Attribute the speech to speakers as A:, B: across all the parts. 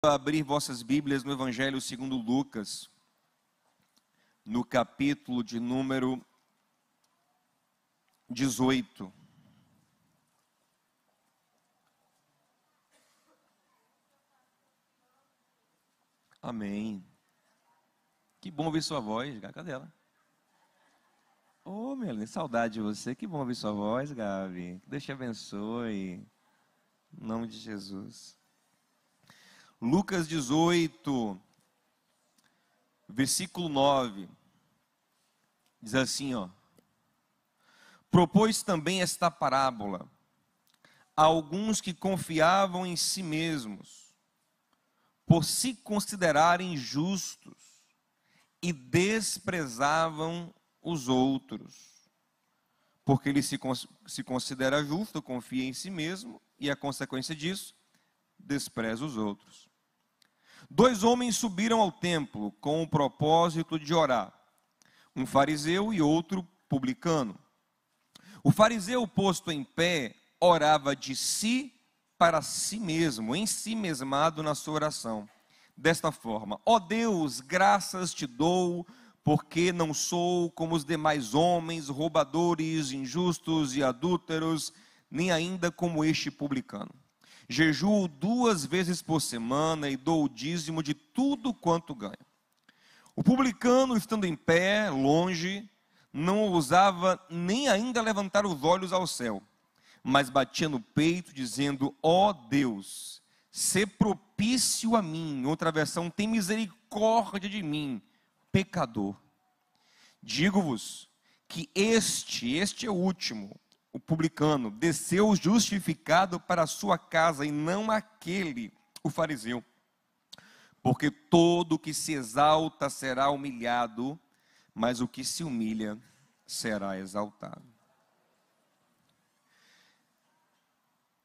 A: Abrir vossas Bíblias no Evangelho segundo Lucas, no capítulo de número 18. Amém. Que bom ouvir sua voz, Gabi. Cadê ela? Ô, Melanie, saudade de você. Que bom ouvir sua voz, Gabi. Que Deus te abençoe. Em nome de Jesus. Lucas 18, versículo 9, diz assim, propôs também esta parábola a alguns que confiavam em si mesmos, por se considerarem justos, e desprezavam os outros, porque ele se considera justo, confia em si mesmo, e a consequência disso, despreza os outros. 2 homens subiram ao templo com o propósito de orar, um fariseu e outro publicano. O fariseu, posto em pé, orava de si para si mesmo, ensimesmado na sua oração, desta forma: ó Deus, graças te dou, porque não sou como os demais homens, roubadores, injustos e adúlteros, nem ainda como este publicano. Jejuo 2 vezes por semana e dou o dízimo de tudo quanto ganho. O publicano, estando em pé, longe, não ousava nem ainda levantar os olhos ao céu, mas batia no peito, dizendo: ó Deus, sê propício a mim. Outra versão: tem misericórdia de mim, pecador. Digo-vos que este é o último, o publicano, desceu justificado para a sua casa, e não aquele, o fariseu. Porque todo o que se exalta será humilhado, mas o que se humilha será exaltado.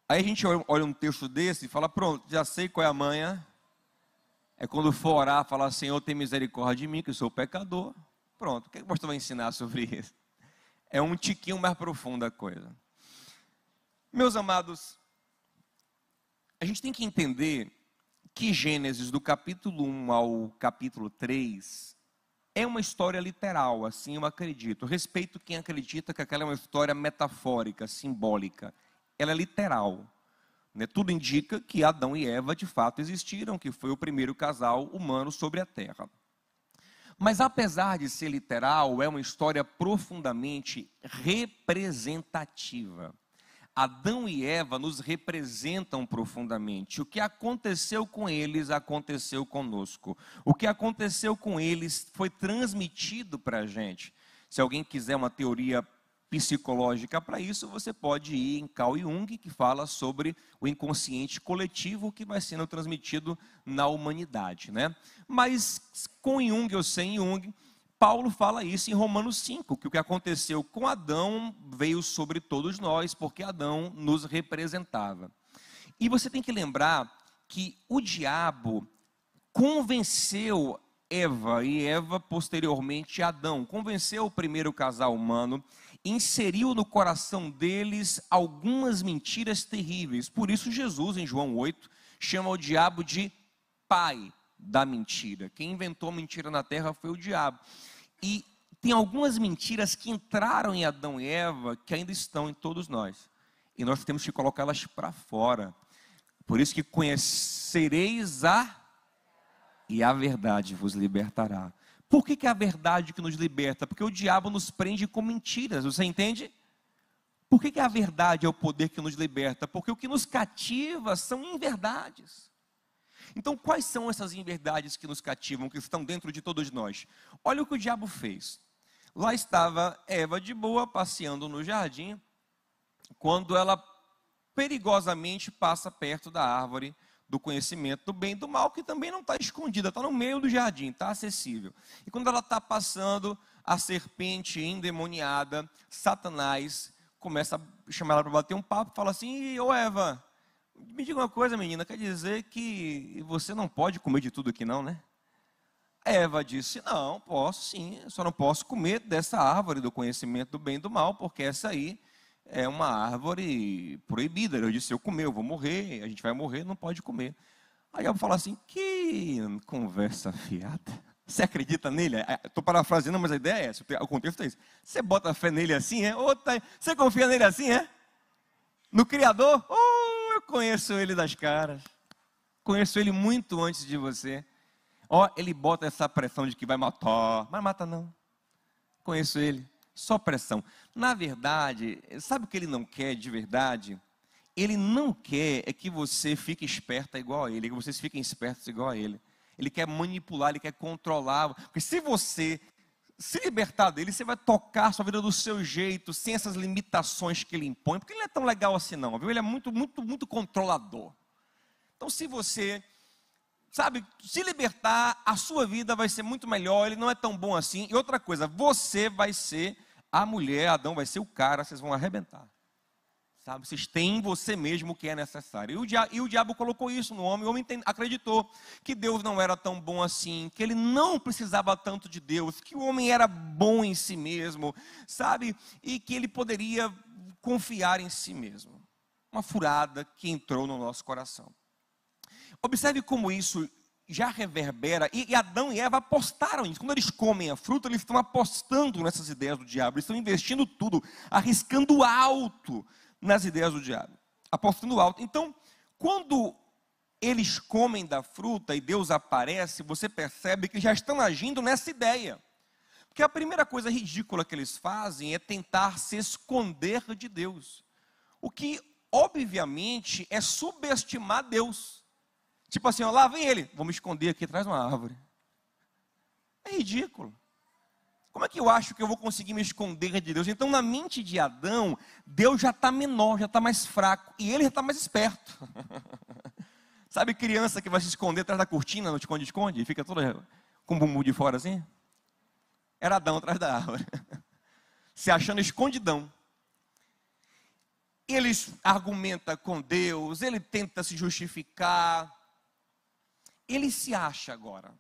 A: Aí a gente olha um texto desse e fala: pronto, já sei qual é a manha. É quando for orar, falar: Senhor, tem misericórdia de mim, que eu sou pecador. Pronto, o que o pastor vai ensinar sobre isso? É um tiquinho mais profunda a coisa. Meus amados, a gente tem que entender que Gênesis, do capítulo 1 ao capítulo 3, é uma história literal, assim eu acredito. Respeito quem acredita que aquela é uma história metafórica, simbólica. Ela é literal. Tudo indica que Adão e Eva de fato existiram, que foi o primeiro casal humano sobre a terra. Mas apesar de ser literal, é uma história profundamente representativa. Adão e Eva nos representam profundamente. O que aconteceu com eles, aconteceu conosco. O que aconteceu com eles foi transmitido para a gente. Se alguém quiser uma teoria psicológica para isso, você pode ir em Carl Jung, que fala sobre o inconsciente coletivo que vai sendo transmitido na humanidade, Mas com Jung ou sem Jung, Paulo fala isso em Romanos 5, que o que aconteceu com Adão veio sobre todos nós, porque Adão nos representava. E você tem que lembrar que o diabo convenceu Eva, e Eva posteriormente Adão, convenceu o primeiro casal humano, inseriu no coração deles algumas mentiras terríveis. Por isso Jesus, em João 8, chama o diabo de pai da mentira. Quem inventou a mentira na terra foi o diabo. E tem algumas mentiras que entraram em Adão e Eva, que ainda estão em todos nós. E nós temos que colocá-las para fora. Por isso que conhecereis e a verdade vos libertará. Por que é a verdade que nos liberta? Porque o diabo nos prende com mentiras, você entende? Por que a verdade é o poder que nos liberta? Porque o que nos cativa são inverdades. Então, quais são essas inverdades que nos cativam, que estão dentro de todos nós? Olha o que o diabo fez. Lá estava Eva de boa, passeando no jardim, quando ela perigosamente passa perto da árvore do conhecimento do bem e do mal, que também não está escondida, está no meio do jardim, está acessível. E quando ela está passando, a serpente endemoniada, Satanás, começa a chamar ela para bater um papo, fala assim: ô Eva, me diga uma coisa, menina, quer dizer que você não pode comer de tudo aqui não, Eva disse: não, posso sim, só não posso comer dessa árvore do conhecimento do bem e do mal, porque essa aí é uma árvore proibida. Eu disse: eu comer, eu vou morrer, a gente vai morrer, não pode comer. Aí eu falo assim, que conversa fiada. Você acredita nele? Estou parafraseando, mas a ideia é essa, o contexto é esse. Você bota fé nele assim, é? Você confia nele assim, é? No Criador? Oh, eu conheço ele das caras. Conheço ele muito antes de você. Ó, ele bota essa pressão de que vai matar. Mas mata não. Conheço ele. Só pressão. Na verdade, sabe o que ele não quer de verdade? Ele não quer é que você fique esperta igual a ele, que vocês fiquem espertos igual a ele. Ele quer manipular, ele quer controlar. Porque se você se libertar dele, você vai tocar a sua vida do seu jeito, sem essas limitações que ele impõe. Porque ele não é tão legal assim não, viu? Ele é muito, muito, muito controlador. Então se você, sabe, se libertar, a sua vida vai ser muito melhor, ele não é tão bom assim. E outra coisa, você vai ser a mulher, Adão vai ser o cara, vocês vão arrebentar. Sabe, vocês têm em você mesmo o que é necessário. E o diabo colocou isso no homem. O homem acreditou que Deus não era tão bom assim, que ele não precisava tanto de Deus, que o homem era bom em si mesmo, sabe? E que ele poderia confiar em si mesmo. Uma furada que entrou no nosso coração. Observe como isso já reverbera. E Adão e Eva apostaram nisso. Quando eles comem a fruta, eles estão apostando nessas ideias do diabo. Eles estão investindo tudo, arriscando alto nas ideias do diabo, apostando alto. Então, quando eles comem da fruta e Deus aparece, você percebe que já estão agindo nessa ideia. Porque a primeira coisa ridícula que eles fazem é tentar se esconder de Deus. O que, obviamente, é subestimar Deus. Tipo assim, ó, lá vem ele, vou me esconder aqui atrás de uma árvore. É ridículo. Como é que eu acho que eu vou conseguir me esconder de Deus? Então, na mente de Adão, Deus já está menor, já está mais fraco. E ele já está mais esperto. Sabe criança que vai se esconder atrás da cortina, no esconde-esconde, e fica toda com o bumbum de fora assim? Era Adão atrás da árvore. Se achando escondidão. Ele argumenta com Deus, ele tenta se justificar. Ele se acha agora.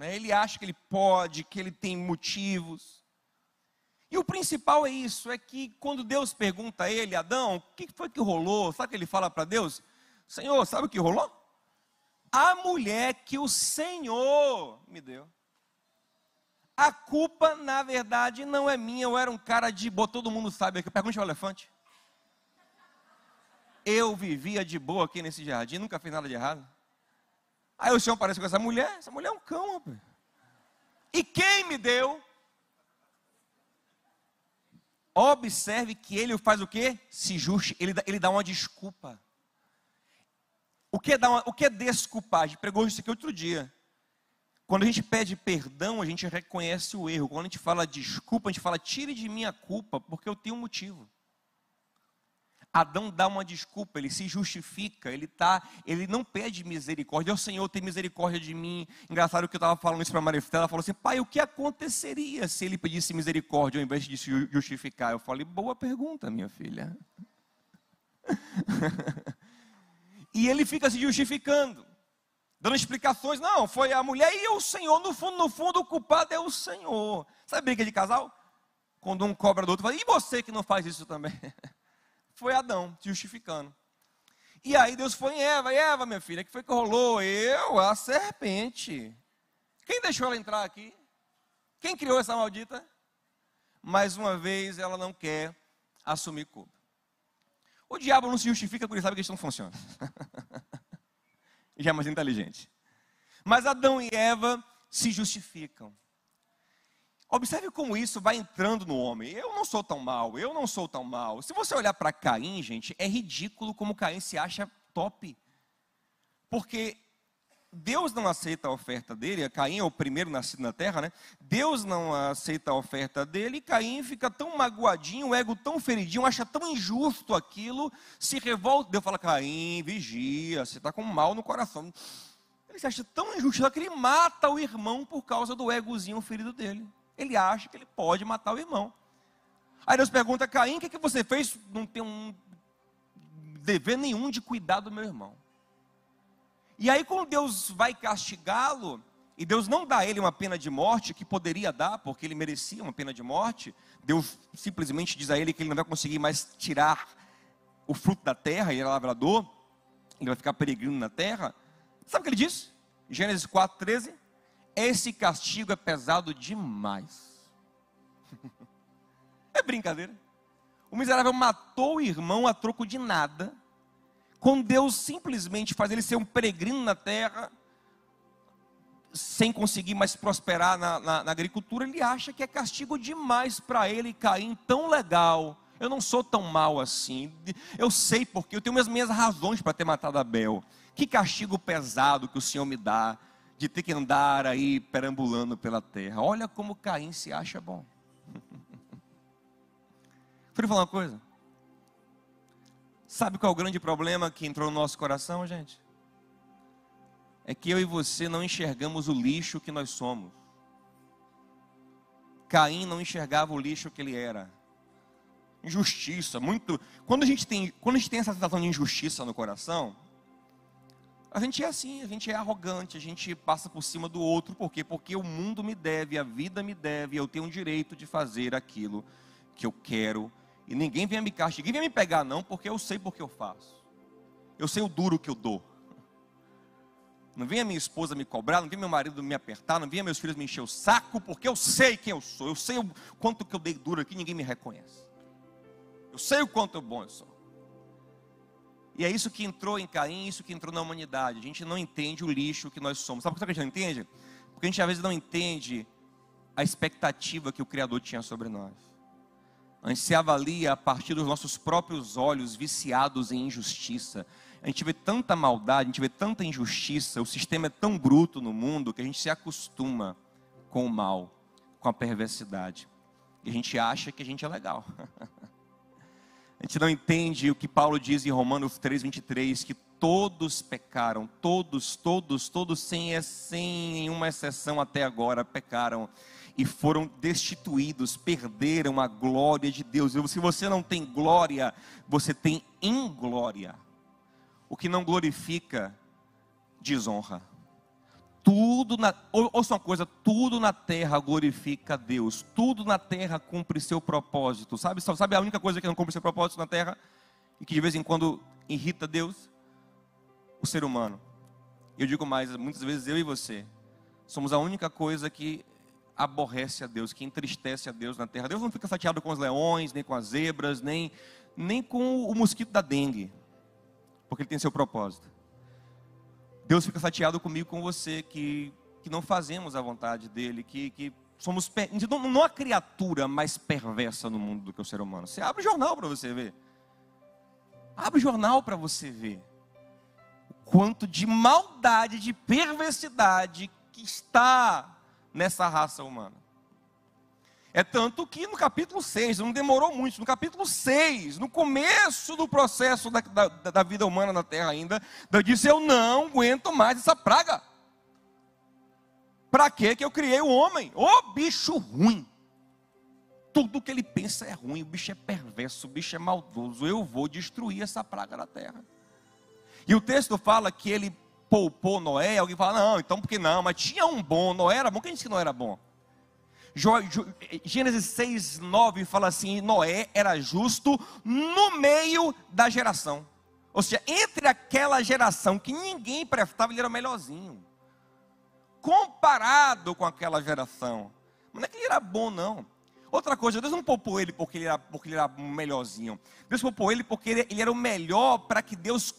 A: Ele acha que ele pode, que ele tem motivos. E o principal é isso, é que quando Deus pergunta a ele, Adão, o que foi que rolou? Sabe o que ele fala para Deus? Senhor, sabe o que rolou? A mulher que o Senhor me deu. A culpa, na verdade, não é minha. Eu era um cara de boa, todo mundo sabe aqui. Pergunte ao elefante. Eu vivia de boa aqui nesse jardim, nunca fiz nada de errado. Aí o Senhor aparece com essa mulher é um cão, rapaz. E quem me deu? Observe que ele faz o quê? Se justifica, ele dá uma desculpa. O que é desculpar? A gente pregou isso aqui outro dia. Quando a gente pede perdão, a gente reconhece o erro. Quando a gente fala desculpa, a gente fala, tire de mim a culpa, porque eu tenho um motivo. Adão dá uma desculpa, ele se justifica, ele não pede misericórdia. O Senhor tem misericórdia de mim. Engraçado que eu estava falando isso para a Maristela, ela falou assim, pai, o que aconteceria se ele pedisse misericórdia ao invés de se justificar? Eu falei, boa pergunta, minha filha. E ele fica se justificando, dando explicações, não, foi a mulher e o Senhor, no fundo o culpado é o Senhor. Sabe briga de casal? Quando um cobra do outro, fala, e você que não faz isso também? Foi Adão, se justificando. E aí Deus foi em Eva, Eva, minha filha, o que foi que rolou? A serpente. Quem deixou ela entrar aqui? Quem criou essa maldita? Mais uma vez, ela não quer assumir culpa. O diabo não se justifica porque ele sabe que isso não funciona. Já é mais inteligente. Mas Adão e Eva se justificam. Observe como isso vai entrando no homem. Eu não sou tão mal, eu não sou tão mal. Se você olhar para Caim, gente, é ridículo como Caim se acha top. Porque Deus não aceita a oferta dele, Caim é o primeiro nascido na terra, né? Deus não aceita a oferta dele, e Caim fica tão magoadinho, o ego tão feridinho, acha tão injusto aquilo, se revolta. Deus fala, Caim, vigia, você está com mal no coração. Ele se acha tão injusto que ele mata o irmão por causa do egozinho ferido dele. Ele acha que ele pode matar o irmão. Aí Deus pergunta, Caim, o que você fez? Não tem um dever nenhum de cuidar do meu irmão. E aí quando Deus vai castigá-lo, e Deus não dá a ele uma pena de morte, que poderia dar, porque ele merecia uma pena de morte, Deus simplesmente diz a ele que ele não vai conseguir mais tirar o fruto da terra, ele é lavrador, ele vai ficar peregrino na terra. Sabe o que ele disse? Gênesis 4:13. Esse castigo é pesado demais. É brincadeira. O miserável matou o irmão a troco de nada, quando Deus simplesmente faz ele ser um peregrino na terra, sem conseguir mais prosperar na agricultura. Ele acha que é castigo demais para ele. Caim, tão legal, eu não sou tão mal assim, eu sei porque, eu tenho as minhas razões para ter matado Abel. Que castigo pesado que o Senhor me dá, de ter que andar aí perambulando pela terra. Olha como Caim se acha bom. Deixa eu falar uma coisa. Sabe qual é o grande problema que entrou no nosso coração, gente? É que eu e você não enxergamos o lixo que nós somos. Caim não enxergava o lixo que ele era. Injustiça, muito. Quando a gente tem essa sensação de injustiça no coração, a gente é assim, a gente é arrogante, a gente passa por cima do outro. Por quê? Porque o mundo me deve, a vida me deve, eu tenho o direito de fazer aquilo que eu quero. E ninguém vem me castigar, ninguém vem me pegar não, porque eu sei porque eu faço. Eu sei o duro que eu dou. Não vem a minha esposa me cobrar, não vem meu marido me apertar, não vem meus filhos me encher o saco, porque eu sei quem eu sou. Eu sei o quanto que eu dei duro aqui, ninguém me reconhece. Eu sei o quanto bom eu sou. E é isso que entrou em Caim, isso que entrou na humanidade. A gente não entende o lixo que nós somos. Sabe por que a gente não entende? Porque a gente às vezes não entende a expectativa que o Criador tinha sobre nós. A gente se avalia a partir dos nossos próprios olhos viciados em injustiça. A gente vê tanta maldade, a gente vê tanta injustiça, o sistema é tão bruto no mundo que a gente se acostuma com o mal, com a perversidade. E a gente acha que a gente é legal. A gente não entende o que Paulo diz em Romanos 3:23, que todos pecaram, todos, sem nenhuma exceção até agora pecaram e foram destituídos, perderam a glória de Deus. Se você não tem glória, você tem inglória. O que não glorifica, desonra. Ouça uma coisa, tudo na terra glorifica a Deus, tudo na terra cumpre seu propósito. Sabe a única coisa que não cumpre seu propósito na terra, e que de vez em quando irrita Deus? O ser humano. Eu digo mais, muitas vezes eu e você somos a única coisa que aborrece a Deus, que entristece a Deus na terra. Deus não fica chateado com os leões, nem com as zebras, nem com o mosquito da dengue, porque ele tem seu propósito. Deus fica chateado comigo, com você, que não fazemos a vontade dele, que somos não há criatura mais perversa no mundo do que o ser humano. Você abre o jornal para você ver. Abre o jornal para você ver o quanto de maldade, de perversidade que está nessa raça humana. É tanto que no capítulo 6, não demorou muito, no capítulo 6, no começo do processo da vida humana na terra ainda, Deus disse: eu não aguento mais essa praga. Para que eu criei o homem? Ô bicho ruim. Tudo que ele pensa é ruim, o bicho é perverso, o bicho é maldoso. Eu vou destruir essa praga na terra. E o texto fala que ele poupou Noé. Alguém fala: não, então por que não? Mas tinha um bom, Noé era bom. Quem disse que Noé era bom? Gênesis 6:9 fala assim: Noé era justo no meio da geração. Ou seja, entre aquela geração que ninguém prestava, ele era o melhorzinho. Comparado com aquela geração. Mas não é que ele era bom, não. Outra coisa, Deus não poupou ele porque ele era melhorzinho. Deus poupou ele porque ele era o melhor, para que Deus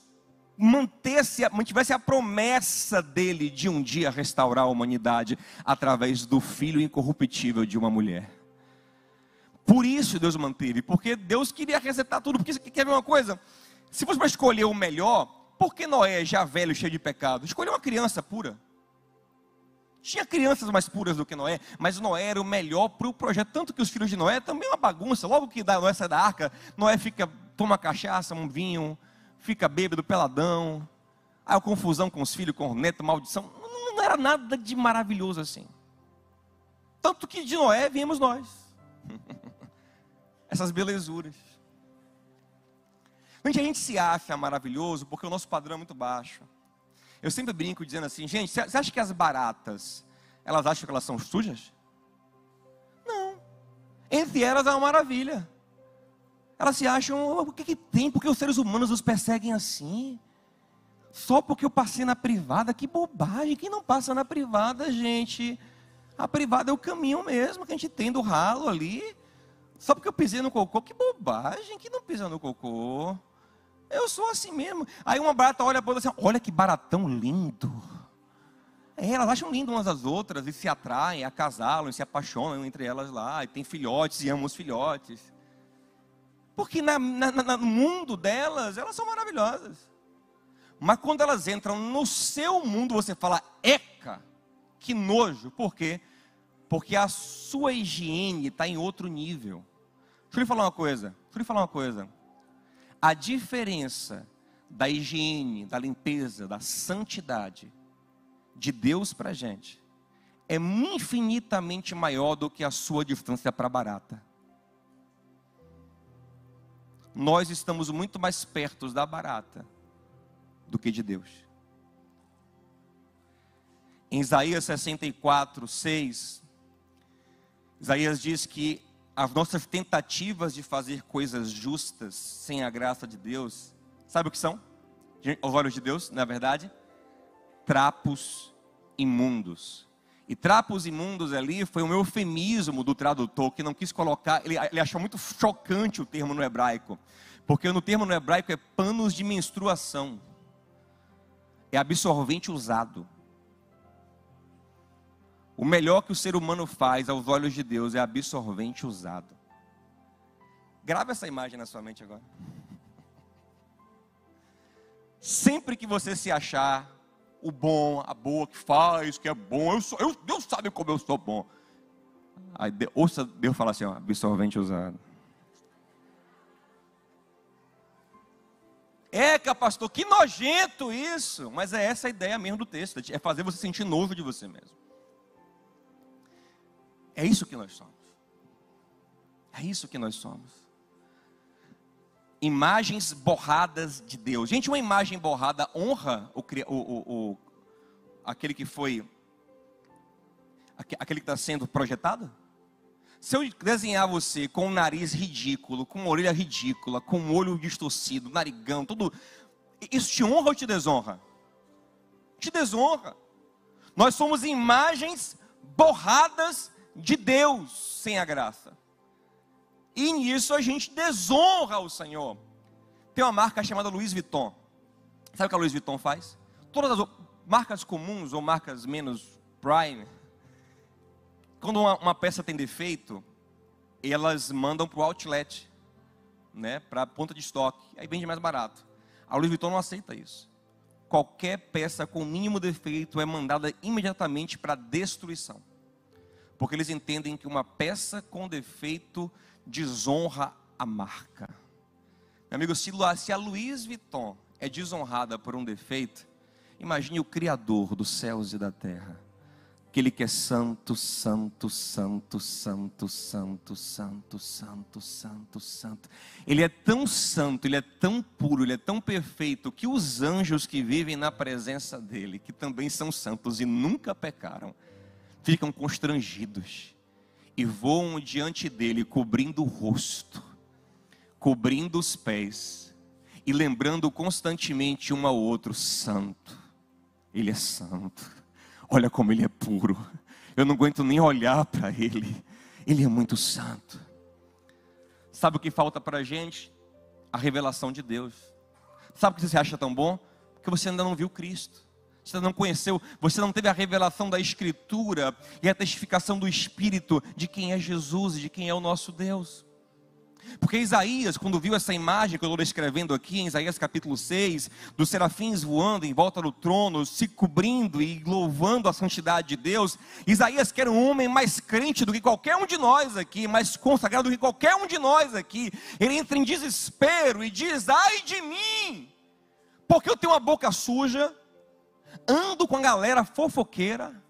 A: mantivesse a promessa dele de um dia restaurar a humanidade através do filho incorruptível de uma mulher. Por isso Deus manteve, porque Deus queria resetar tudo. Porque quer ver uma coisa? Se fosse para escolher o melhor, por que Noé, já velho, cheio de pecado, escolheu uma criança pura? Tinha crianças mais puras do que Noé, mas Noé era o melhor para o projeto. Tanto que os filhos de Noé também é uma bagunça. Logo que Noé sai da arca, Noé toma cachaça, um vinho, fica bêbado, peladão, aí a confusão com os filhos, com o neto, maldição. Não era nada de maravilhoso assim. Tanto que de Noé viemos nós. Essas belezuras. A gente se acha maravilhoso porque o nosso padrão é muito baixo. Eu sempre brinco dizendo assim: gente, você acha que as baratas, elas acham que elas são sujas? Não. Entre elas é uma maravilha. Elas se acham: o que tem? Porque os seres humanos nos perseguem assim? Só porque eu passei na privada, que bobagem. Quem não passa na privada, gente? A privada é o caminho mesmo que a gente tem do ralo ali. Só porque eu pisei no cocô, que bobagem. Quem não pisa no cocô? Eu sou assim mesmo. Aí uma barata olha para outra assim, olha que baratão lindo. Elas acham lindo umas às outras e se atraem, acasalam, e se apaixonam entre elas lá. E tem filhotes e amam os filhotes. Porque no mundo delas, elas são maravilhosas. Mas quando elas entram no seu mundo, você fala, eca, que nojo. Por quê? Porque a sua higiene está em outro nível. Deixa eu lhe falar uma coisa. A diferença da higiene, da limpeza, da santidade de Deus para a gente é infinitamente maior do que a sua distância para a barata. Nós estamos muito mais perto da barata do que de Deus. Em Isaías 64, 6, Isaías diz que as nossas tentativas de fazer coisas justas sem a graça de Deus, sabe o que são? Aos olhos de Deus, na verdade, trapos imundos. E trapos imundos ali foi um eufemismo do tradutor, que não quis colocar, ele achou muito chocante o termo no hebraico, porque no termo no hebraico é panos de menstruação, é absorvente usado. O melhor que o ser humano faz aos olhos de Deus é absorvente usado. Grava essa imagem na sua mente agora. Sempre que você se achar o bom, a boa que faz, que é bom, Deus sabe como eu sou bom. Aí ouça Deus falar assim, ó, absorvente usado. Eca, pastor, que nojento isso. Mas é essa a ideia mesmo do texto, é fazer você sentir nojo de você mesmo. É isso que nós somos. É isso que nós somos. Imagens borradas de Deus. Gente, uma imagem borrada honra aquele que foi, aquele que está sendo projetado? Se eu desenhar você com um nariz ridículo, com uma orelha ridícula, com um olho distorcido, narigão, tudo, isso te honra ou te desonra? Te desonra. Nós somos imagens borradas de Deus sem a graça. E nisso a gente desonra o Senhor. Tem uma marca chamada Louis Vuitton. Sabe o que a Louis Vuitton faz? Todas as marcas comuns ou marcas menos prime, quando uma peça tem defeito, elas mandam para o outlet, né, para a ponta de estoque, aí vende mais barato. A Louis Vuitton não aceita isso. Qualquer peça com mínimo defeito é mandada imediatamente para destruição. Porque eles entendem que uma peça com defeito desonra a marca. Meu amigo, se a Louis Vuitton é desonrada por um defeito, imagine o Criador dos céus e da terra. Aquele que é santo, santo, santo, santo, santo, santo, santo, santo, santo. Ele é tão santo, ele é tão puro, ele é tão perfeito, que os anjos que vivem na presença dele, que também são santos e nunca pecaram, ficam constrangidos e voam diante dele, cobrindo o rosto, cobrindo os pés e lembrando constantemente um ao outro: santo, ele é santo, olha como ele é puro, eu não aguento nem olhar para ele, ele é muito santo. Sabe o que falta para a gente? A revelação de Deus. Sabe o que você acha tão bom? Porque você ainda não viu Cristo. Você não conheceu, você não teve a revelação da Escritura e a testificação do Espírito de quem é Jesus e de quem é o nosso Deus. Porque Isaías, quando viu essa imagem que eu estou descrevendo aqui, em Isaías capítulo 6, dos serafins voando em volta do trono, se cobrindo e louvando a santidade de Deus, Isaías, que era um homem mais crente do que qualquer um de nós aqui, mais consagrado do que qualquer um de nós aqui, ele entra em desespero e diz: ai de mim, porque eu tenho uma boca suja, ando com a galera fofoqueira,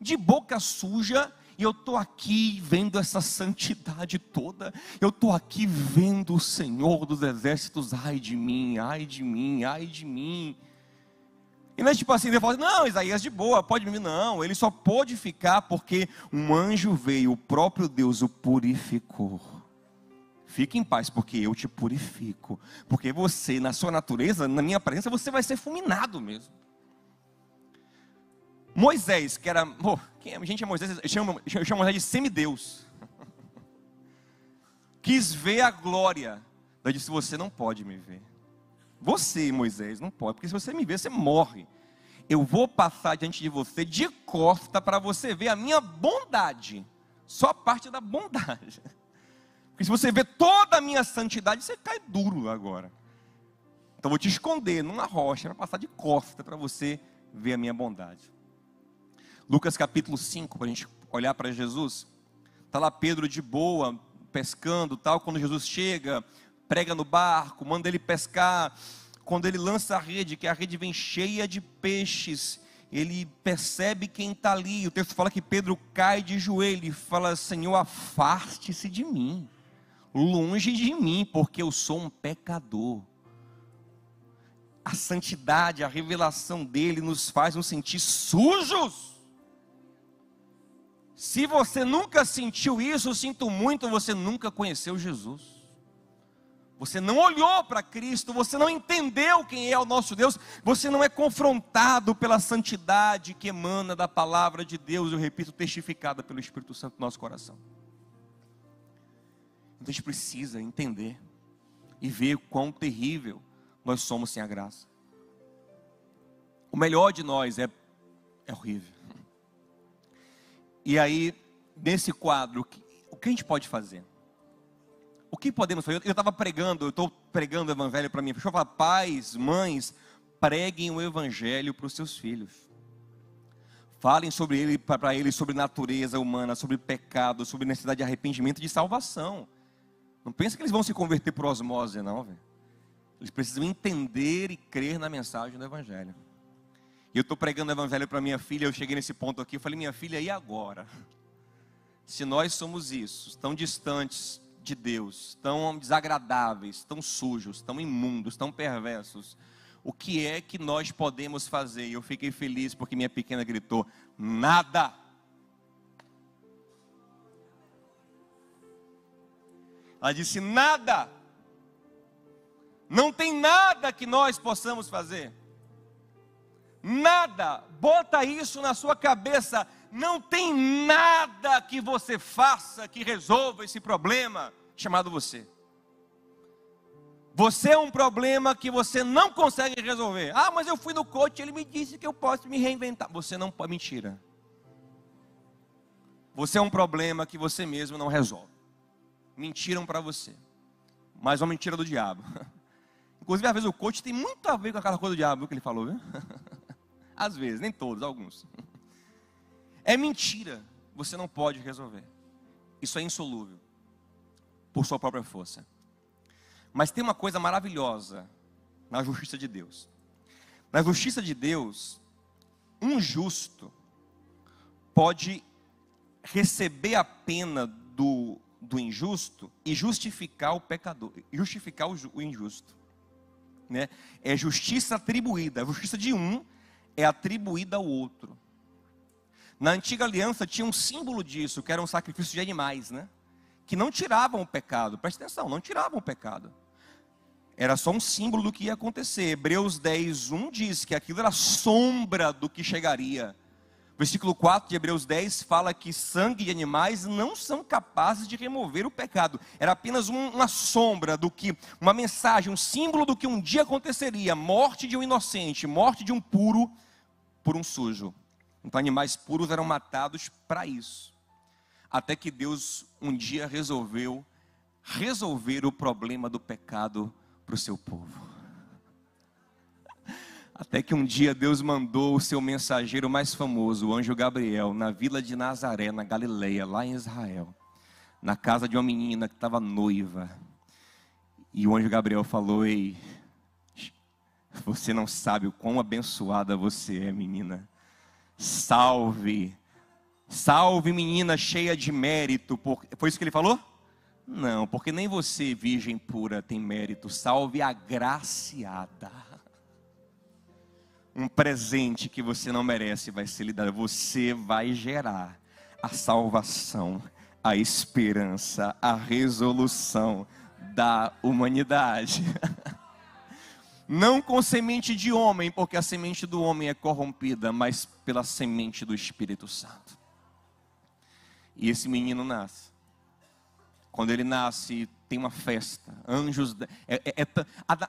A: de boca suja, e eu estou aqui vendo essa santidade toda, eu estou aqui vendo o Senhor dos exércitos, ai de mim, ai de mim, ai de mim. E não é tipo assim, ele fala: não, Isaías, de boa, pode vir. Não, ele só pôde ficar porque um anjo veio, o próprio Deus o purificou, Fique em paz, porque eu te purifico. Porque você, na sua natureza, na minha presença, você vai ser fulminado mesmo. Moisés, que era... gente, é Moisés, eu chamo Moisés de semideus. Quis ver a glória. Eu disse, você não pode me ver. Você, Moisés, não pode. Porque se você me ver, você morre. Eu vou passar diante de você de costa para você ver a minha bondade. Só a parte da bondade. Porque se você ver toda a minha santidade, você cai duro agora. Então eu vou te esconder numa rocha, para passar de costa para você ver a minha bondade. Lucas capítulo 5, para a gente olhar para Jesus. Está lá Pedro de boa, pescando tal. Quando Jesus chega, prega no barco, manda ele pescar. Quando ele lança a rede, que a rede vem cheia de peixes, ele percebe quem está ali. O texto fala que Pedro cai de joelho e fala, Senhor, afaste-se de mim, longe de mim, porque eu sou um pecador. A santidade, a revelação dele nos faz nos sentir sujos. Se você nunca sentiu isso, eu sinto muito, você nunca conheceu Jesus. Você não olhou para Cristo, você não entendeu quem é o nosso Deus, você não é confrontado pela santidade que emana da palavra de Deus, eu repito, testificada pelo Espírito Santo no nosso coração. Então a gente precisa entender e ver quão terrível nós somos sem a graça. O melhor de nós é horrível. E aí, nesse quadro, o que a gente pode fazer? O que podemos fazer? Eu estava pregando, eu estou pregando o evangelho para mim. Deixa eu falar, pais, mães, preguem o evangelho para os seus filhos. Falem sobre ele, para eles sobre natureza humana, sobre pecado, sobre necessidade de arrependimento e de salvação. Não pensa que eles vão se converter por osmose, não, velho. Eles precisam entender e crer na mensagem do evangelho. E eu estou pregando o evangelho para minha filha, eu cheguei nesse ponto aqui, eu falei, minha filha, e agora? Se nós somos isso, tão distantes de Deus, tão desagradáveis, tão sujos, tão imundos, tão perversos, o que é que nós podemos fazer? E eu fiquei feliz porque minha pequena gritou, nada. Ela disse, nada. Não tem nada que nós possamos fazer. Nada. Bota isso na sua cabeça. Não tem nada que você faça que resolva esse problema chamado você. Você é um problema que você não consegue resolver. Ah, mas eu fui no coach, ele me disse que eu posso me reinventar. Você não pode, mentira. Você é um problema que você mesmo não resolve. Mentiram para você. Mas uma mentira do diabo. Inclusive, às vezes o coach tem muito a ver com aquela coisa do diabo que ele falou, viu? Às vezes, nem todos, alguns. É mentira, você não pode resolver. Isso é insolúvel, por sua própria força. Mas tem uma coisa maravilhosa na justiça de Deus. Na justiça de Deus, um justo pode receber a pena do injusto e justificar o pecador, justificar o injusto. Né? É justiça atribuída. A justiça de um é atribuída ao outro. Na antiga aliança tinha um símbolo disso, que era um sacrifício de animais, né? Que não tiravam o pecado, presta atenção, não tiravam o pecado. Era só um símbolo do que ia acontecer. Hebreus 10:1 diz que aquilo era sombra do que chegaria. Versículo 4 de Hebreus 10 fala que sangue de animais não são capazes de remover o pecado. Era apenas uma sombra do que, uma mensagem, um símbolo do que um dia aconteceria. Morte de um inocente, morte de um puro por um sujo. Então animais puros eram matados para isso. Até que Deus um dia resolveu resolver o problema do pecado para o seu povo. Até que um dia Deus mandou o seu mensageiro mais famoso, o anjo Gabriel, na vila de Nazaré, na Galileia, lá em Israel, na casa de uma menina que estava noiva. E o anjo Gabriel falou, ei, você não sabe o quão abençoada você é, menina. Salve, salve menina cheia de mérito. Foi isso que ele falou? Não, porque nem você, virgem pura, tem mérito. Salve a agraciada. Um presente que você não merece vai ser lhe dado. Você vai gerar a salvação, a esperança, a resolução da humanidade. Não com semente de homem, porque a semente do homem é corrompida, mas pela semente do Espírito Santo. E esse menino nasce. Quando ele nasce, tem uma festa. Anjos.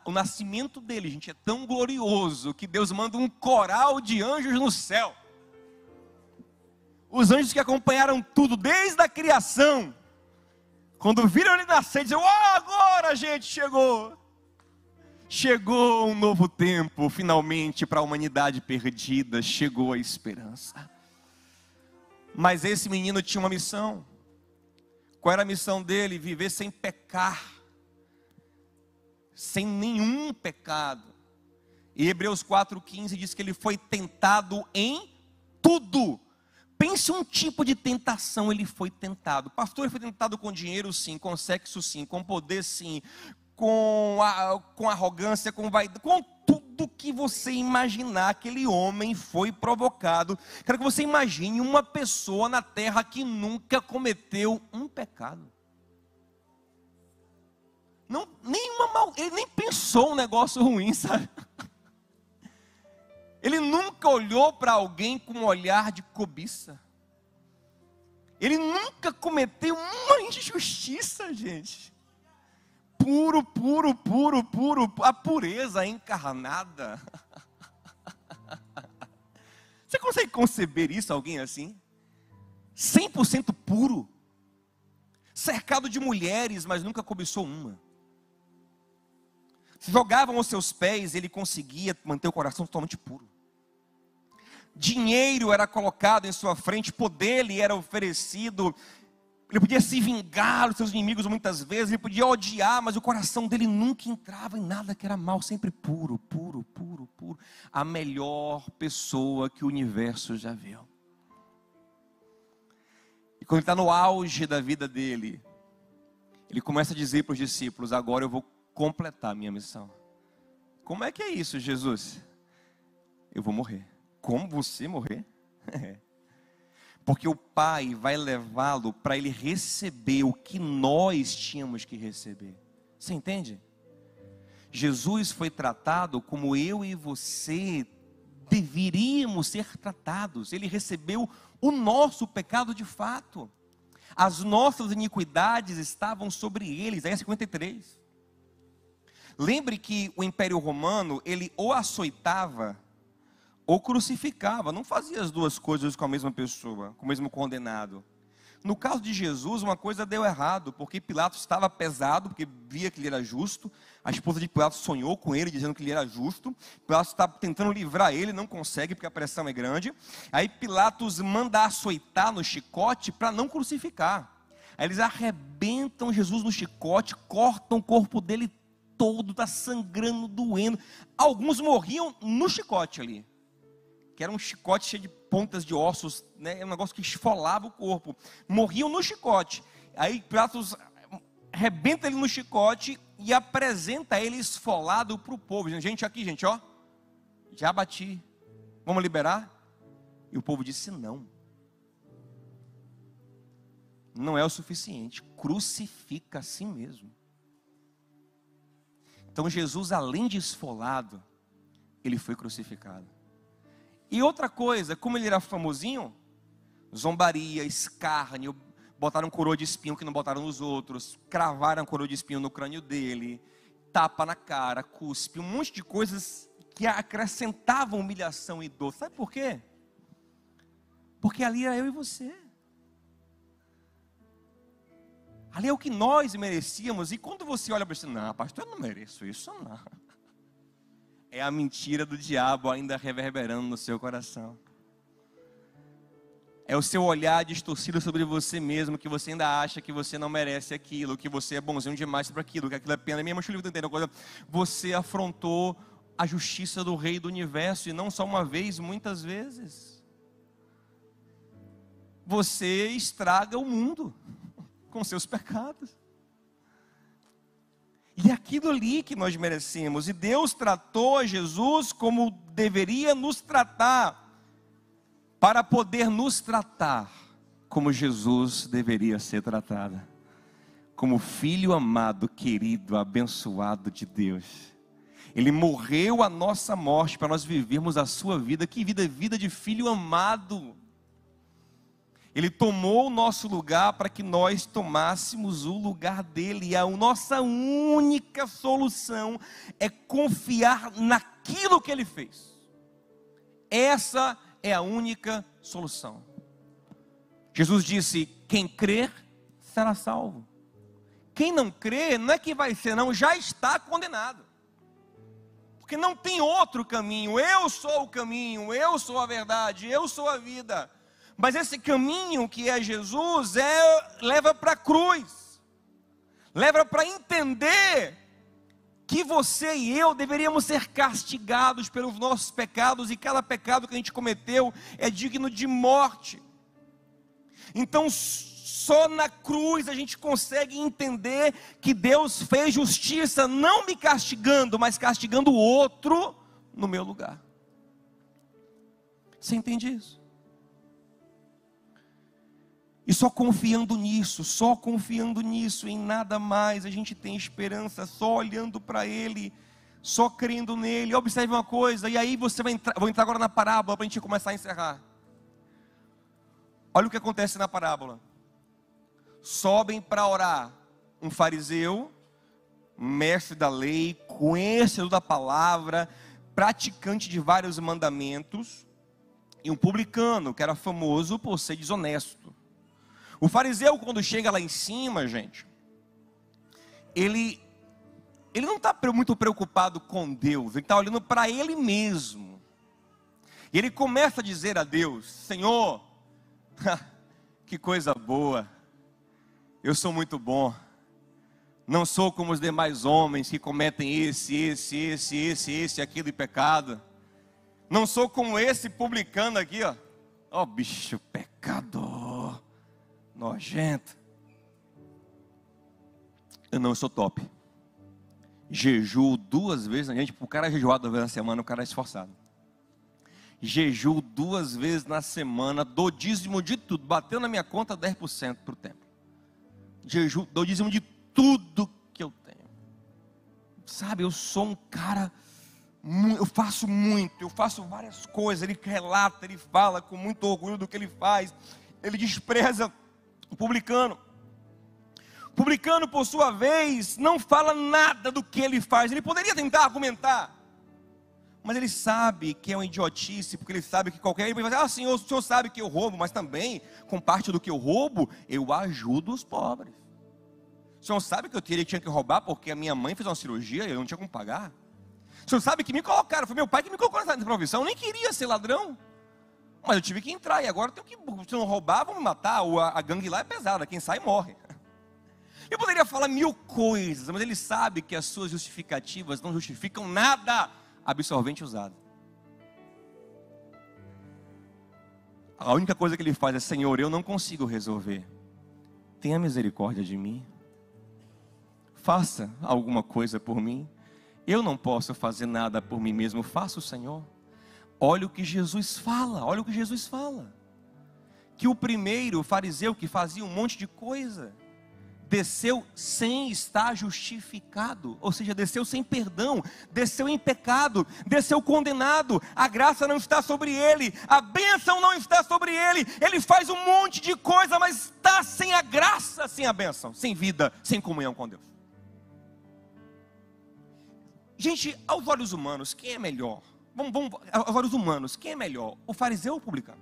A: O nascimento dele, gente, é tão glorioso que Deus manda um coral de anjos no céu. Os anjos que acompanharam tudo desde a criação, quando viram ele nascer, diziam: "Oh, agora, gente, chegou. Chegou um novo tempo, finalmente, para a humanidade perdida, chegou a esperança." Mas esse menino tinha uma missão. Qual era a missão dele? Viver sem pecar, sem nenhum pecado. E Hebreus 4,15 diz que ele foi tentado em tudo. Pense um tipo de tentação ele foi tentado. Pastor, ele foi tentado com dinheiro, sim, com sexo, sim, com poder, sim, com arrogância, com vaidade, com tudo que você imaginar. Aquele homem foi provocado. Quero que você imagine uma pessoa na terra que nunca cometeu um pecado. Não, ele nem pensou um negócio ruim, sabe? Ele nunca olhou para alguém com um olhar de cobiça. Ele nunca cometeu uma injustiça, gente. Puro, puro, puro, puro, a pureza encarnada. Você consegue conceber isso, alguém assim? 100% puro. Cercado de mulheres, mas nunca cobiçou uma. Se jogavam aos seus pés, ele conseguia manter o coração totalmente puro. Dinheiro era colocado em sua frente, poder lhe era oferecido. Ele podia se vingar dos seus inimigos muitas vezes, ele podia odiar, mas o coração dele nunca entrava em nada que era mal, sempre puro, puro, puro, puro. A melhor pessoa que o universo já viu. E quando ele está no auge da vida dele, ele começa a dizer para os discípulos: agora eu vou completar a minha missão. Como é que é isso, Jesus? Eu vou morrer. Como você morrer? Porque o Pai vai levá-lo para ele receber o que nós tínhamos que receber. Você entende? Jesus foi tratado como eu e você deveríamos ser tratados. Ele recebeu o nosso pecado de fato. As nossas iniquidades estavam sobre ele. Isaías 53. Lembre que o Império Romano, ele ou açoitava ou crucificava, não fazia as duas coisas com a mesma pessoa, com o mesmo condenado. No caso de Jesus, uma coisa deu errado, porque Pilatos estava pesado, porque via que ele era justo. A esposa de Pilatos sonhou com ele, dizendo que ele era justo. Pilatos está tentando livrar ele, não consegue, porque a pressão é grande. Aí Pilatos manda açoitar no chicote para não crucificar. Aí eles arrebentam Jesus no chicote, cortam o corpo dele todo, está sangrando, doendo. Alguns morriam no chicote ali, que era um chicote cheio de pontas de ossos, né? É um negócio que esfolava o corpo. Morriam no chicote. Aí Pilatos arrebenta ele no chicote e apresenta ele esfolado para o povo. Gente, aqui, gente, ó, já bati, vamos liberar? E o povo disse não. Não é o suficiente, crucifica a si mesmo. Então Jesus, além de esfolado, ele foi crucificado. E outra coisa, como ele era famosinho, zombaria, escárnio, botaram coroa de espinho que não botaram nos outros, cravaram coroa de espinho no crânio dele, tapa na cara, cuspe, um monte de coisas que acrescentavam humilhação e dor. Sabe por quê? Porque ali era eu e você. Ali é o que nós merecíamos. E quando você olha para você, não, pastor, eu não mereço isso, não. É a mentira do diabo ainda reverberando no seu coração. É o seu olhar distorcido sobre você mesmo, que você ainda acha que você não merece aquilo, que você é bonzinho demais para aquilo, que aquilo é pena. Minha livro entendeu coisa. Você afrontou a justiça do Rei do Universo, e não só uma vez, muitas vezes. Você estraga o mundo com seus pecados. E aquilo ali que nós merecemos. E Deus tratou a Jesus como deveria nos tratar, para poder nos tratar como Jesus deveria ser tratado. como filho amado, querido, abençoado de Deus. Ele morreu a nossa morte para nós vivermos a sua vida. Que vida? Vida de filho amado. Ele tomou o nosso lugar para que nós tomássemos o lugar dele. E a nossa única solução é confiar naquilo que ele fez. Essa é a única solução. Jesus disse: quem crer será salvo. Quem não crê, não é que vai ser, não, já está condenado. Porque não tem outro caminho. Eu sou o caminho, eu sou a verdade, eu sou a vida. Mas esse caminho que é Jesus, leva para a cruz. Leva para entender que você e eu deveríamos ser castigados pelos nossos pecados. E cada pecado que a gente cometeu é digno de morte. Então só na cruz a gente consegue entender que Deus fez justiça, não me castigando, mas castigando o outro no meu lugar. Você entende isso? E só confiando nisso, em nada mais, a gente tem esperança, só olhando para Ele, só crendo nele. Observe uma coisa, e aí você vou entrar agora na parábola para a gente começar a encerrar. Olha o que acontece na parábola. Sobem para orar um fariseu, mestre da lei, conhecedor da palavra, praticante de vários mandamentos, e um publicano, que era famoso por ser desonesto. O fariseu, quando chega lá em cima, gente, ele não está muito preocupado com Deus, ele está olhando para ele mesmo. E ele começa a dizer a Deus: Senhor, que coisa boa, eu sou muito bom, não sou como os demais homens que cometem esse, aquilo e pecado. Não sou como esse publicano aqui, ó, bicho pecador, nojento. Eu não sou top. Jejuo 2 vezes, gente, o cara jejuar 2 vezes na semana, o cara é esforçado. Jejuo 2 vezes na semana, dou dízimo de tudo, bateu na minha conta 10% para o templo. Jejuo, dou dízimo de tudo que eu tenho. Sabe, eu sou um cara, eu faço muito, eu faço várias coisas. Ele relata, ele fala com muito orgulho do que ele faz. Ele despreza o publicano. O publicano, por sua vez, não fala nada do que ele faz. Ele poderia tentar argumentar, mas ele sabe que é uma idiotice, porque ele sabe que qualquer um vai dizer: Senhor, o Senhor sabe que eu roubo, mas também, com parte do que eu roubo, eu ajudo os pobres. O Senhor sabe que eu tinha que roubar porque a minha mãe fez uma cirurgia e eu não tinha como pagar. O Senhor sabe que me colocaram, foi meu pai que me colocou nessa profissão. Eu nem queria ser ladrão, mas eu tive que entrar, e agora eu tenho que, se não roubar, vão me matar. A gangue lá é pesada, quem sai morre. Eu poderia falar 1000 coisas, mas ele sabe que as suas justificativas não justificam nada. Absorvente usado. A única coisa que ele faz é: Senhor, eu não consigo resolver, tenha misericórdia de mim, faça alguma coisa por mim. Eu não posso fazer nada por mim mesmo, faça o Senhor. Olha o que Jesus fala, que o primeiro, o fariseu, que fazia um monte de coisa, desceu sem estar justificado, ou seja, desceu sem perdão, desceu em pecado, desceu condenado. A graça não está sobre ele, a bênção não está sobre ele. Ele faz um monte de coisa, mas está sem a graça, sem a bênção, sem vida, sem comunhão com Deus. Gente, aos olhos humanos, quem é melhor? Aos olhos humanos, quem é melhor? O fariseu ou o publicano?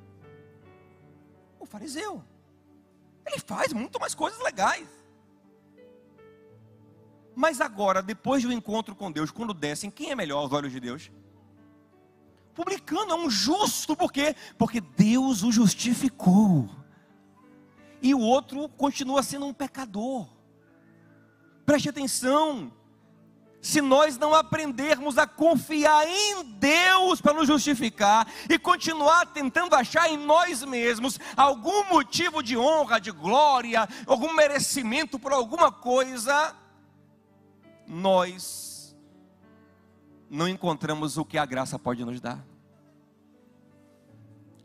A: O fariseu. Ele faz muito mais coisas legais. Mas agora, depois do encontro com Deus, quando descem, quem é melhor aos olhos de Deus? O publicano é um justo, por quê? Porque Deus o justificou. E o outro continua sendo um pecador. Preste atenção. Se nós não aprendermos a confiar em Deus para nos justificar e continuar tentando achar em nós mesmos algum motivo de honra, de glória, algum merecimento por alguma coisa, nós não encontramos o que a graça pode nos dar.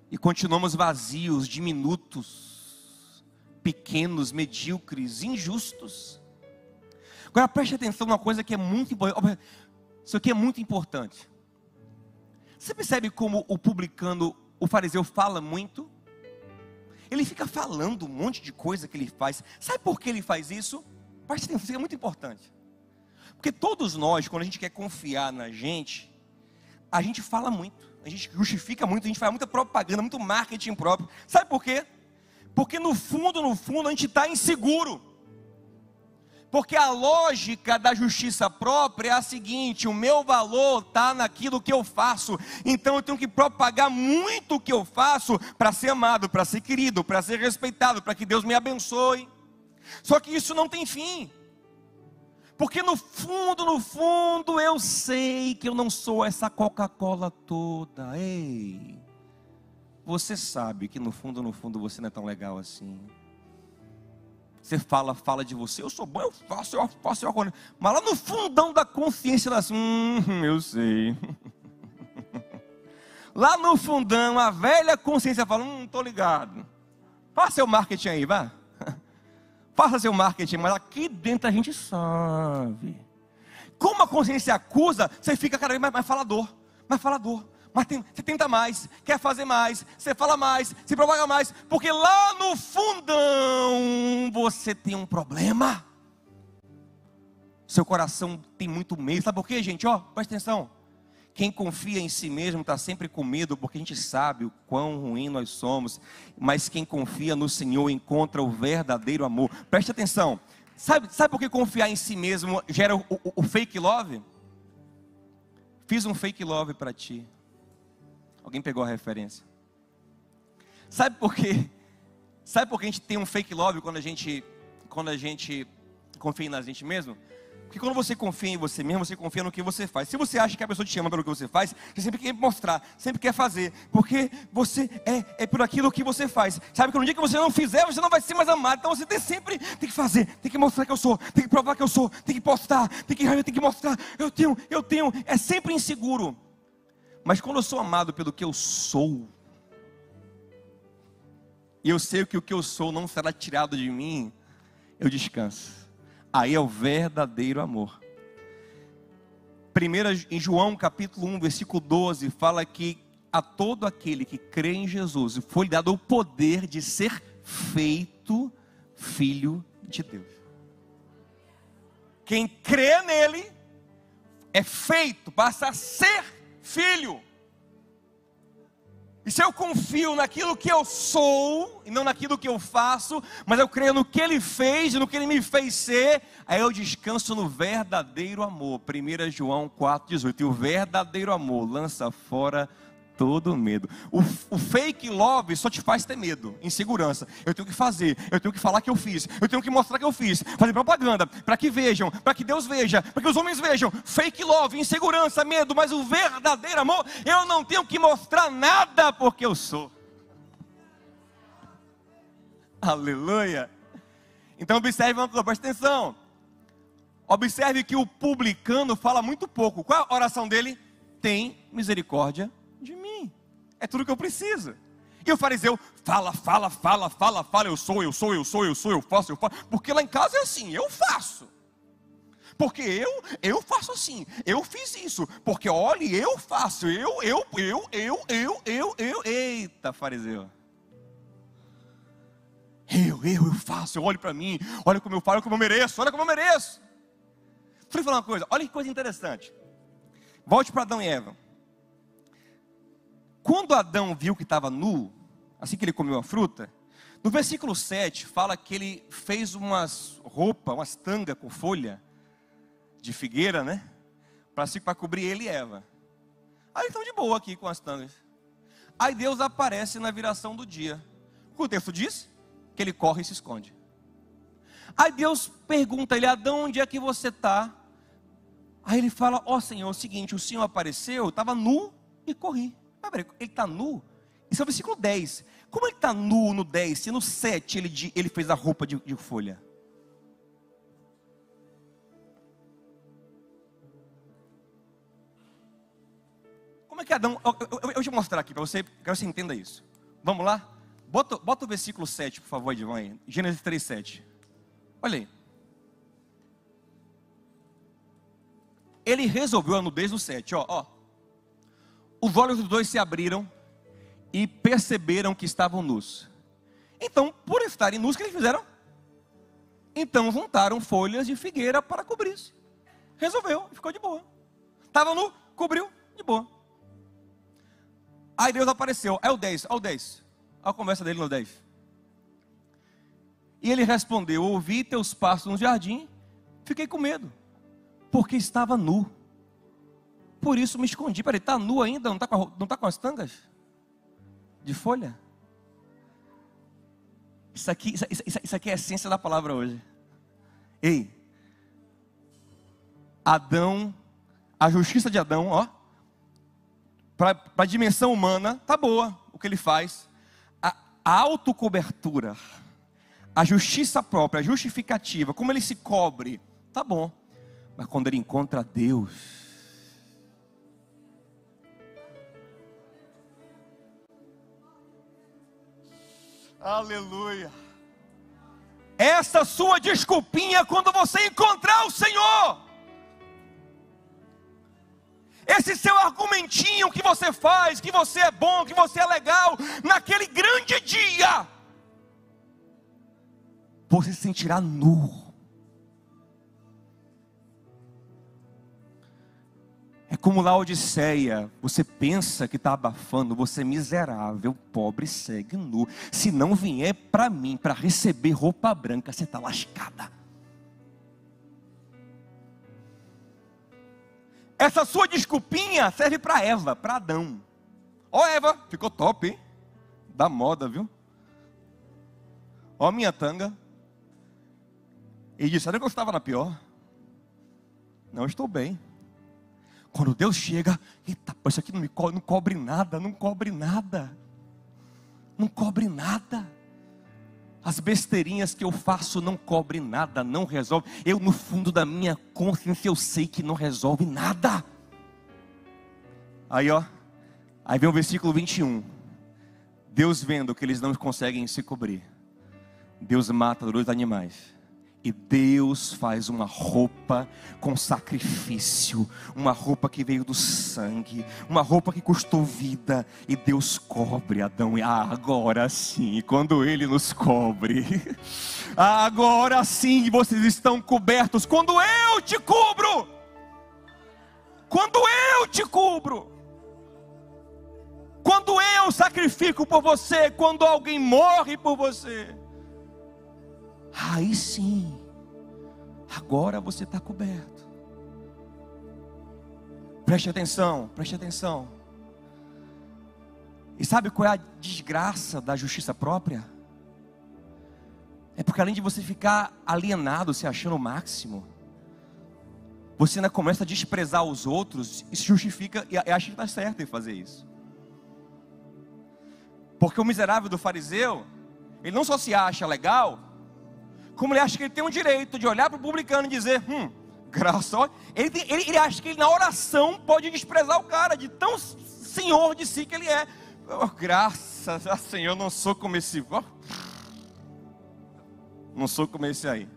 A: E continuamos vazios, diminutos, pequenos, medíocres, injustos. Agora preste atenção numa coisa que é muito importante. Isso aqui é muito importante. Você percebe como o publicano, o fariseu fala muito? Ele fica falando um monte de coisa que ele faz. Sabe por que ele faz isso? Preste atenção, isso é muito importante. Porque todos nós, quando a gente quer confiar na gente, a gente fala muito, a gente justifica muito, a gente faz muita propaganda, muito marketing próprio. Sabe por quê? Porque no fundo, a gente está inseguro. Porque a lógica da justiça própria é a seguinte: o meu valor está naquilo que eu faço. Então eu tenho que propagar muito o que eu faço para ser amado, para ser querido, para ser respeitado, para que Deus me abençoe. Só que isso não tem fim. Porque no fundo eu sei que eu não sou essa Coca-Cola toda. Ei, você sabe que no fundo você não é tão legal assim. Você fala de você, eu sou bom, eu faço. Mas lá no fundão da consciência, ela assim, eu sei. Lá no fundão, a velha consciência fala, tô ligado. Faça seu marketing aí, vá. Faça seu marketing, mas aqui dentro a gente sabe. Como a consciência acusa, você fica cada vez mais falador. Mas você tenta mais, quer fazer mais, você fala mais, se propaga mais, porque lá no fundão você tem um problema. Seu coração tem muito medo. Sabe por quê, gente? Presta atenção. Quem confia em si mesmo está sempre com medo, porque a gente sabe o quão ruim nós somos. Mas quem confia no Senhor encontra o verdadeiro amor. Presta atenção. Sabe por que confiar em si mesmo gera o fake love? Fiz um fake love para ti. Alguém pegou a referência? Sabe por quê? Sabe por que a gente tem um fake love quando a gente confia na gente mesmo? Porque quando você confia em você mesmo, você confia no que você faz. Se você acha que a pessoa te ama pelo que você faz, você sempre quer mostrar, sempre quer fazer. Porque você é por aquilo que você faz. Sabe que no dia que você não fizer, você não vai ser mais amado. Então você tem que fazer, tem que mostrar que eu sou, tem que provar que eu sou, tem que postar, tem que mostrar. Eu tenho. É sempre inseguro. Mas quando eu sou amado pelo que eu sou, e eu sei que o que eu sou não será tirado de mim, eu descanso. Aí é o verdadeiro amor. Em João capítulo 1, versículo 12, fala que a todo aquele que crê em Jesus foi dado o poder de ser feito filho de Deus. Quem crê nele é feito, passa a ser filho. E se eu confio naquilo que eu sou, e não naquilo que eu faço, mas eu creio no que Ele fez, no que Ele me fez ser, aí eu descanso no verdadeiro amor. 1 João 4,18. E o verdadeiro amor lança fora todo medo. O fake love só te faz ter medo, insegurança. Eu tenho que fazer, eu tenho que falar que eu fiz, eu tenho que mostrar que eu fiz, fazer propaganda, para que vejam, para que Deus veja, para que os homens vejam. Fake love, insegurança, medo. Mas o verdadeiro amor, eu não tenho que mostrar nada, porque eu sou. Aleluia. Então observe uma coisa, presta atenção. Observe que o publicano fala muito pouco. Qual é a oração dele? Tem misericórdia de mim. É tudo que eu preciso. E o fariseu fala, eu sou, eu faço. Porque lá em casa é assim, eu faço. Porque eu faço assim, eu fiz isso. Porque olhe, eu faço, eu. Eita, fariseu. Eu faço, olhe para mim, olha como eu falo, olha como eu mereço, olha como eu mereço. Deixa eu falar uma coisa, olha que coisa interessante. Volte para Adão e Eva. Quando Adão viu que estava nu, assim que ele comeu a fruta, no versículo 7 fala que ele fez umas roupas, umas tangas com folha de figueira, né? Para cobrir ele e Eva. Aí estão de boa aqui com as tangas. Aí Deus aparece na viração do dia. O que o texto diz? Que ele corre e se esconde. Aí Deus pergunta a ele: Adão, onde é que você está? Aí ele fala: ó Senhor, é o seguinte, o Senhor apareceu, eu estava nu e corri. Mas peraí, ele está nu? Isso é o versículo 10. Como ele está nu no 10, se no 7 ele fez a roupa de folha? Como é que Adão... Eu vou te mostrar aqui para você, quero que você entenda isso. Vamos lá? Bota o versículo 7, por favor, Edvan aí. Gênesis 3:7. Olha aí. Ele resolveu a nudez do 7, ó. Os olhos dos dois se abriram e perceberam que estavam nus. Então, por estarem nus, o que eles fizeram? Então juntaram folhas de figueira para cobrir-se. Resolveu, ficou de boa. Estava nu, cobriu, de boa. Aí Deus apareceu. É o 10, olha o 10. Olha a conversa dele no 10. E ele respondeu: ouvi teus passos no jardim, fiquei com medo, porque estava nu. Por isso me escondi. Peraí, está nu ainda? Não está com as tangas de folha? Isso aqui é a essência da palavra hoje. Ei, Adão, a justiça de Adão, ó, para a dimensão humana, tá boa o que ele faz. A autocobertura, a justiça própria, a justificativa, como ele se cobre, tá bom. Mas quando ele encontra Deus, aleluia. Essa sua desculpinha quando você encontrar o Senhor. Esse seu argumentinho que você faz, que você é bom, que você é legal, naquele grande dia, você se sentirá nu. É como Laodiceia, você pensa que está abafando, você é miserável, pobre, cego, nu. Se não vier para mim, para receber roupa branca, você está lascada. Essa sua desculpinha serve para Eva, para Adão. Ó Eva, ficou top, hein? Da moda, viu? Ó minha tanga. E disse: olha que eu estava na pior. Não estou bem. Quando Deus chega, eita, isso aqui não cobre nada, não cobre nada. Não cobre nada. As besteirinhas que eu faço não cobre nada, não resolve. Eu no fundo da minha consciência eu sei que não resolve nada. Aí ó, aí vem o versículo 21. Deus vendo que eles não conseguem se cobrir, Deus mata 2 animais. E Deus faz uma roupa com sacrifício, uma roupa que veio do sangue, uma roupa que custou vida, e Deus cobre Adão. Agora sim, quando Ele nos cobre, agora sim vocês estão cobertos, quando eu te cubro, quando eu te cubro, quando eu sacrifico por você, quando alguém morre por você, aí sim, agora você está coberto. Preste atenção, preste atenção. E sabe qual é a desgraça da justiça própria? É porque além de você ficar alienado, se achando o máximo, você ainda começa a desprezar os outros e se justifica e acha que está certo em fazer isso. Porque o miserável do fariseu, ele não só se acha legal, como ele acha que ele tem o direito de olhar para o publicano e dizer: graça, ele acha que ele na oração pode desprezar o cara, de tão senhor de si que ele é. Oh, graças a Senhor, eu não sou como esse, não sou como esse aí.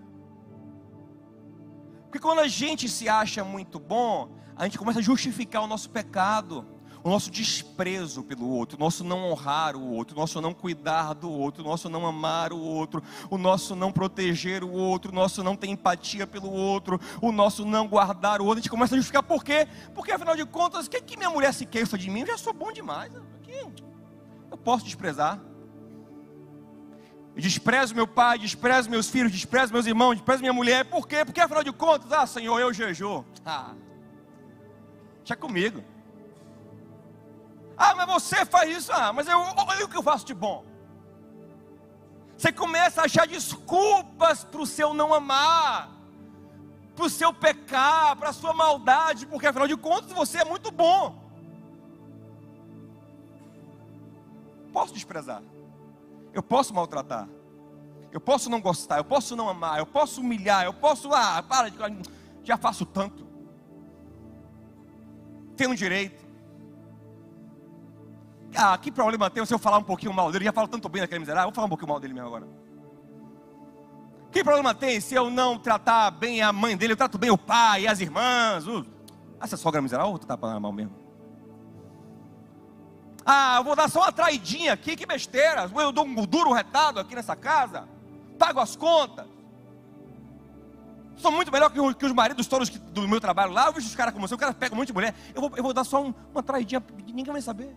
A: Porque quando a gente se acha muito bom, a gente começa a justificar o nosso pecado, o nosso desprezo pelo outro, o nosso não honrar o outro, o nosso não cuidar do outro, o nosso não amar o outro, o nosso não proteger o outro, o nosso não ter empatia pelo outro, o nosso não guardar o outro. A gente começa a justificar por quê? Porque afinal de contas, o que minha mulher se queixa de mim? Eu já sou bom demais, eu posso desprezar. Eu desprezo meu pai, desprezo meus filhos, desprezo meus irmãos, desprezo minha mulher. Por quê? Porque afinal de contas, Senhor, eu jejuo. Deixa comigo. Mas você faz isso. Mas olha o que eu faço de bom. Você começa a achar desculpas para o seu não amar, para o seu pecar, para a sua maldade, porque afinal de contas você é muito bom. Posso desprezar, eu posso maltratar, eu posso não gostar, eu posso não amar, eu posso humilhar, eu posso, para de, já faço tanto, tenho direito. Que problema tem se eu falar um pouquinho mal dele? Eu já falo tanto bem daquele miserável, vou falar um pouquinho mal dele mesmo agora. Que problema tem se eu não tratar bem a mãe dele? Eu trato bem o pai e as irmãs. Essa sogra miserável ou tu tá pagando mal mesmo? Ah, eu vou dar só uma traidinha aqui, que besteira. Eu dou um duro retado aqui nessa casa. Pago as contas. Sou muito melhor que os maridos todos do meu trabalho lá. Eu vejo os caras como você, o cara pega um monte de mulher. Eu vou dar só uma traidinha, ninguém vai saber.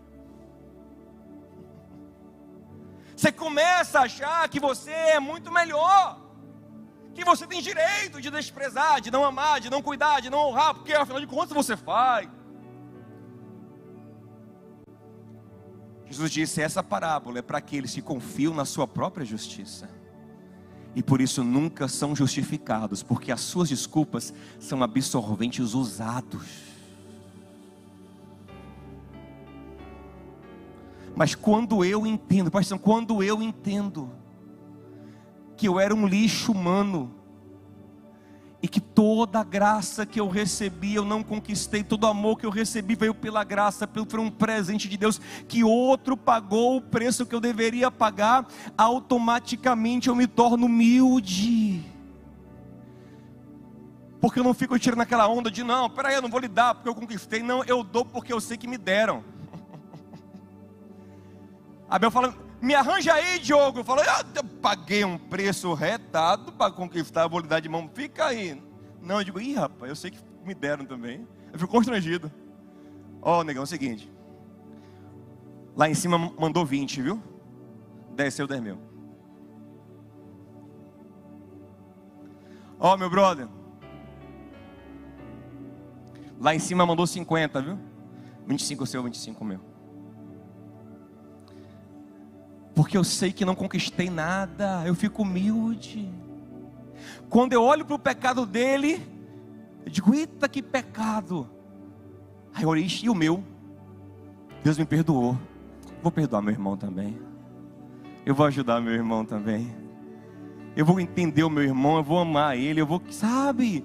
A: Você começa a achar que você é muito melhor. Que você tem direito de desprezar, de não amar, de não cuidar, de não honrar. Porque afinal de contas você faz. Jesus disse, essa parábola é para aqueles que confiam na sua própria justiça. E por isso nunca são justificados, porque as suas desculpas são absorventes usados. Mas quando eu entendo, presta atenção, quando eu entendo que eu era um lixo humano, e que toda a graça que eu recebi, eu não conquistei, todo o amor que eu recebi veio pela graça, foi um presente de Deus, que outro pagou o preço que eu deveria pagar, automaticamente eu me torno humilde, porque eu não fico tirando aquela onda de, não, peraí, eu não vou lhe dar porque eu conquistei, não, eu dou porque eu sei que me deram. Abel fala, me arranja aí, Diogo. Eu falo, eu paguei um preço retado para conquistar, vou lhe dar de mão, fica aí. Não, eu digo, ih rapaz, eu sei que me deram também. Eu fico constrangido. Ó, negão, é o seguinte, lá em cima mandou 20, viu? Desceu 10 mil. Ó, meu brother, lá em cima mandou 50, viu? 25 seu, 25 meu. Porque eu sei que não conquistei nada, eu fico humilde. Quando eu olho para o pecado dele, eu digo, eita que pecado. Aí eu olhei, e o meu? Deus me perdoou. Vou perdoar meu irmão também. Eu vou ajudar meu irmão também. Eu vou entender o meu irmão, eu vou amar ele, eu vou, sabe?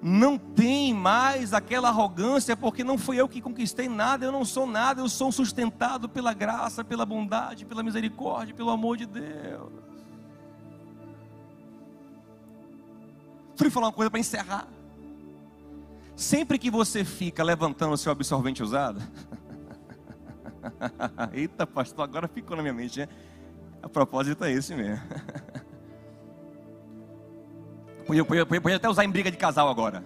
A: Não tem mais aquela arrogância, porque não fui eu que conquistei nada, eu não sou nada, eu sou sustentado pela graça, pela bondade, pela misericórdia, pelo amor de Deus. Deixa eu falar uma coisa para encerrar. Sempre que você fica levantando o seu absorvente usado, eita pastor, agora ficou na minha mente, né? A propósito é esse mesmo. Podia até usar em briga de casal agora.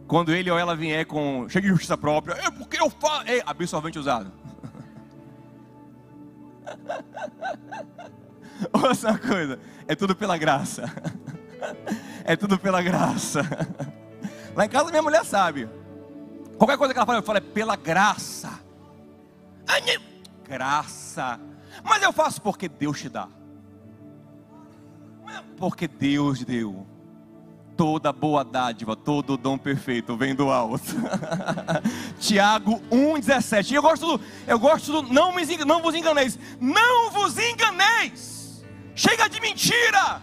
A: Quando ele ou ela vier com cheio de justiça própria, é porque eu faço. Absorvente usado. Ouça uma coisa, é tudo pela graça. É tudo pela graça. Lá em casa minha mulher sabe. Qualquer coisa que ela fala, eu falo, é pela graça. Graça. Mas eu faço porque Deus te dá. Porque Deus deu. Toda boa dádiva, todo dom perfeito vem do alto. Tiago 1,17. Eu gosto do não vos enganeis. Não vos enganeis. Chega de mentira.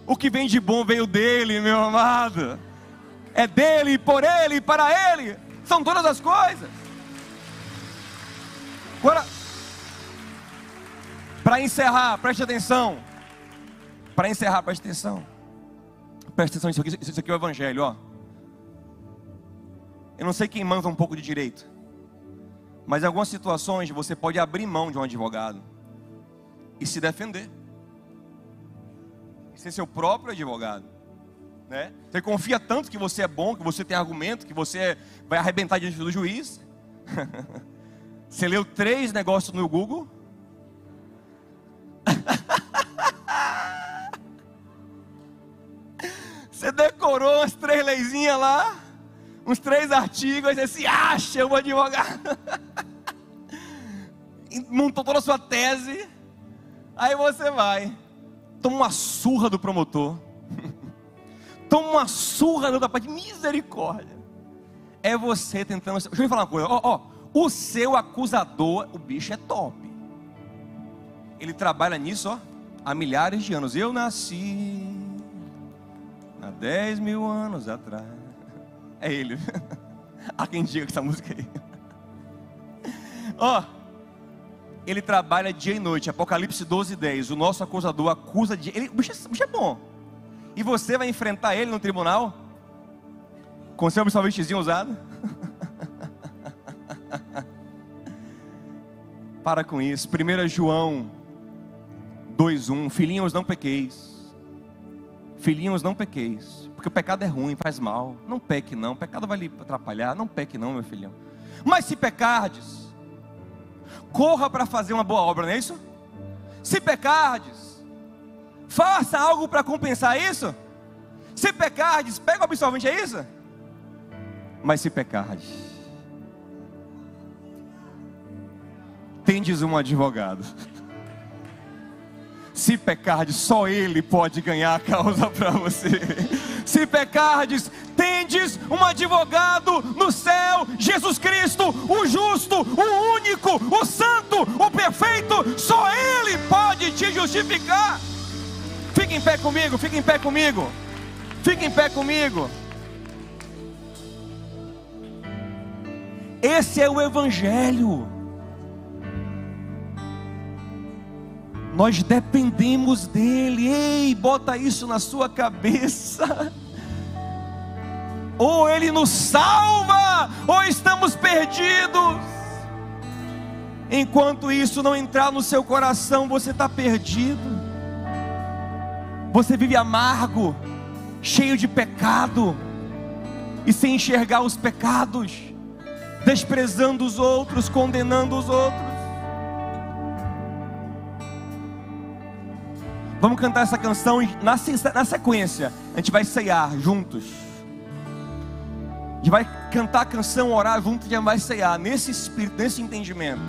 A: O que vem de bom veio dele, meu amado. É dele, por ele, para ele. São todas as coisas. Agora, para encerrar, preste atenção. Para encerrar, preste atenção. Preste atenção, isso aqui é o evangelho, ó. Eu não sei quem manda um pouco de direito, mas em algumas situações você pode abrir mão de um advogado e se defender. Ser seu próprio advogado, né? Você confia tanto que você é bom, que você tem argumento, que você vai arrebentar diante do juiz. Você leu 3 negócios no Google. Você decorou umas 3 leizinhas lá, uns 3 artigos, aí você se acha um advogado. Montou toda a sua tese, aí você vai, toma uma surra do promotor, toma uma surra do capaz de misericórdia. É você tentando. Deixa eu me falar uma coisa, o seu acusador, o bicho é top. Ele trabalha nisso, há milhares de anos. Eu nasci há 10 mil anos atrás. É ele. Há quem diga que essa música aí. Ele trabalha dia e noite. Apocalipse 12:10. O nosso acusador acusa de ele. O bicho é bom. E você vai enfrentar ele no tribunal? Com seu absorventezinho usado? Para com isso. 1 João 2:1. Filhinhos, não pequeis. Filhinhos, não pequeis. Porque o pecado é ruim, faz mal. Não peque não, o pecado vai lhe atrapalhar. Não peque não, meu filhão. Mas se pecardes, corra para fazer uma boa obra, não é isso? Se pecardes, faça algo para compensar isso. Se pecardes, pega o absorvente, é isso? Mas se pecardes, tendes um advogado. Se pecardes, só Ele pode ganhar a causa para você. Se pecardes, tendes um advogado no céu, Jesus Cristo, o justo, o único, o santo, o perfeito. Só Ele pode te justificar. Fique em pé comigo, fique em pé comigo. Fique em pé comigo. Esse é o Evangelho. Nós dependemos dele. Ei, bota isso na sua cabeça. Ou ele nos salva, ou estamos perdidos. Enquanto isso não entrar no seu coração, você está perdido. Você vive amargo, cheio de pecado, e sem enxergar os pecados, desprezando os outros, condenando os outros. Vamos cantar essa canção e na sequência a gente vai ceiar juntos. A gente vai cantar a canção, orar juntos e a gente vai ceiar nesse espírito, nesse entendimento.